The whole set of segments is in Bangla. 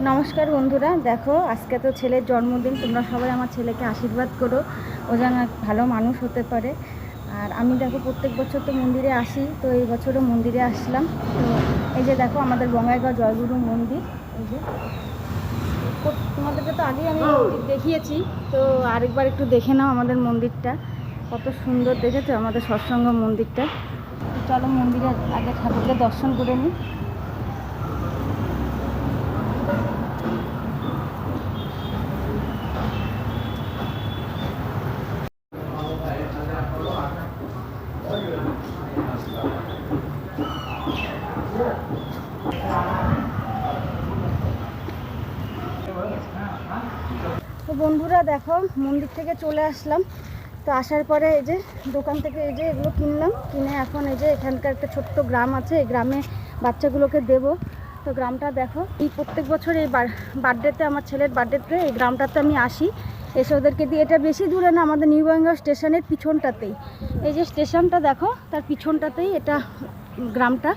নমস্কার বন্ধুরা, দেখো আজকে তো ছেলের জন্মদিন। তোমরা সবাই আমার ছেলেকে আশীর্বাদ করো, ও যেন ভালো মানুষ হতে পারে। আর আমি দেখো প্রত্যেক বছর তো মন্দিরে আসি, তো এই বছরও মন্দিরে আসলাম। তো এই যে দেখো আমাদের বঙ্গাইগাঁও জয়গুরু মন্দির। এই যে তোমাদেরকে তো আগেই আমি দেখিয়েছি, তো আরেকবার একটু দেখে নাও আমাদের মন্দিরটা কত সুন্দর। দেখেছো আমাদের সৎসঙ্গ মন্দিরটা? চলো মন্দিরে আগে ঠাকুরকে দর্শন করে নিই। তো বন্ধুরা দেখো মন্দির থেকে চলে আসলাম। তো আসার পরে এই যে দোকান থেকে এই যে এগুলো কিনলাম, কিনে এখন এই যে এখানকার একটা ছোট্ট গ্রাম আছে, এই গ্রামে বাচ্চাগুলোকে দেব। তো গ্রামটা দেখো, এই প্রত্যেক বছর এই বার্থডেতে, আমার ছেলের বার্থডেতে এই গ্রামটাতে আমি আসি, এসে ওদেরকে দিয়ে। এটা বেশি দূরে না, আমাদের নিউ বঙ্গাইগাঁও স্টেশনের পিছনটাতেই। এই যে স্টেশনটা দেখো, তার পিছনটাতেই এটা গ্রামটা।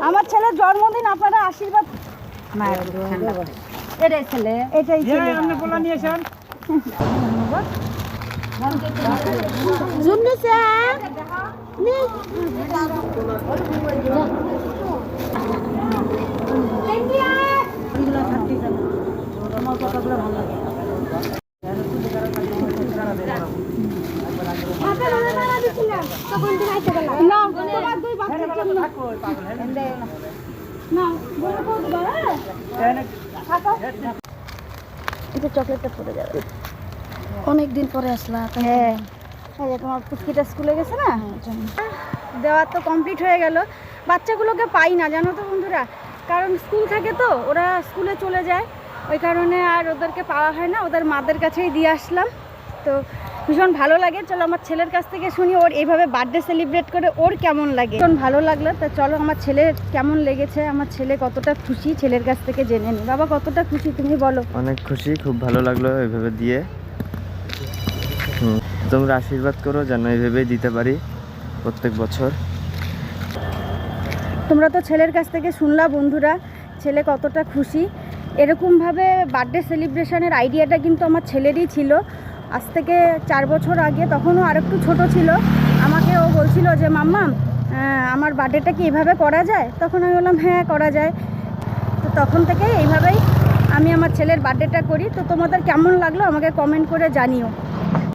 আমার ছেলের জন্মদিন, আপনারা আশীর্বাদ। এটাই ছেলে, এটাই ছেলে। চকলেটটা পড়ে যাবে, অনেক দিন পরে আসলাম। হ্যাঁ, তোমার পুচকিটা স্কুলে গেছে না, দেওয়া তো কমপ্লিট হয়ে গেল। বাচ্চাগুলোকে পাই না জানো তো বন্ধুরা, কারণ স্কুল থাকে তো, ওরা স্কুলে চলে যায়, ওই কারণে আর ওদেরকে পাওয়া হয় না। ওদের মাদের কাছেই দিয়ে আসলাম, তো ভীষণ ভালো লাগে। চলো আমার ছেলের কাছ থেকে শুনি, ওর এইভাবে বার্থডে সেলিব্রেট করে ওর কেমন লাগে। ভীষণ ভালো লাগলো। তা চলো আমার ছেলের কেমন লেগেছে, আমার ছেলে কতটা খুশি, ছেলের কাছ থেকে জেনে নি। বাবা কতটা খুশি তুমি বলো? অনেক খুশি, খুব ভালো লাগলো এইভাবে দিয়ে। তোমরা আশীর্বাদ করো যেন এইভাবেই দিতে পারি প্রত্যেক বছর। তোমরা তো ছেলের কাছ থেকে শুনলা বন্ধুরা, ছেলে কতটা খুশি। এরকমভাবে বার্থডে সেলিব্রেশনের আইডিয়াটা কিন্তু আমার ছেলেরই ছিল আজ থেকে 4 বছর আগে। তখনও আর একটু ছোটো ছিল, আমাকে ও বলছিল যে মাম্মা আমার বার্থডেটা কি এভাবে করা যায়? তখন আমি বললাম হ্যাঁ করা যায়। তো তখন থেকে এইভাবেই আমি আমার ছেলের বার্থডেটা করি। তো তোমাদের কেমন লাগলো আমাকে কমেন্ট করে জানিও।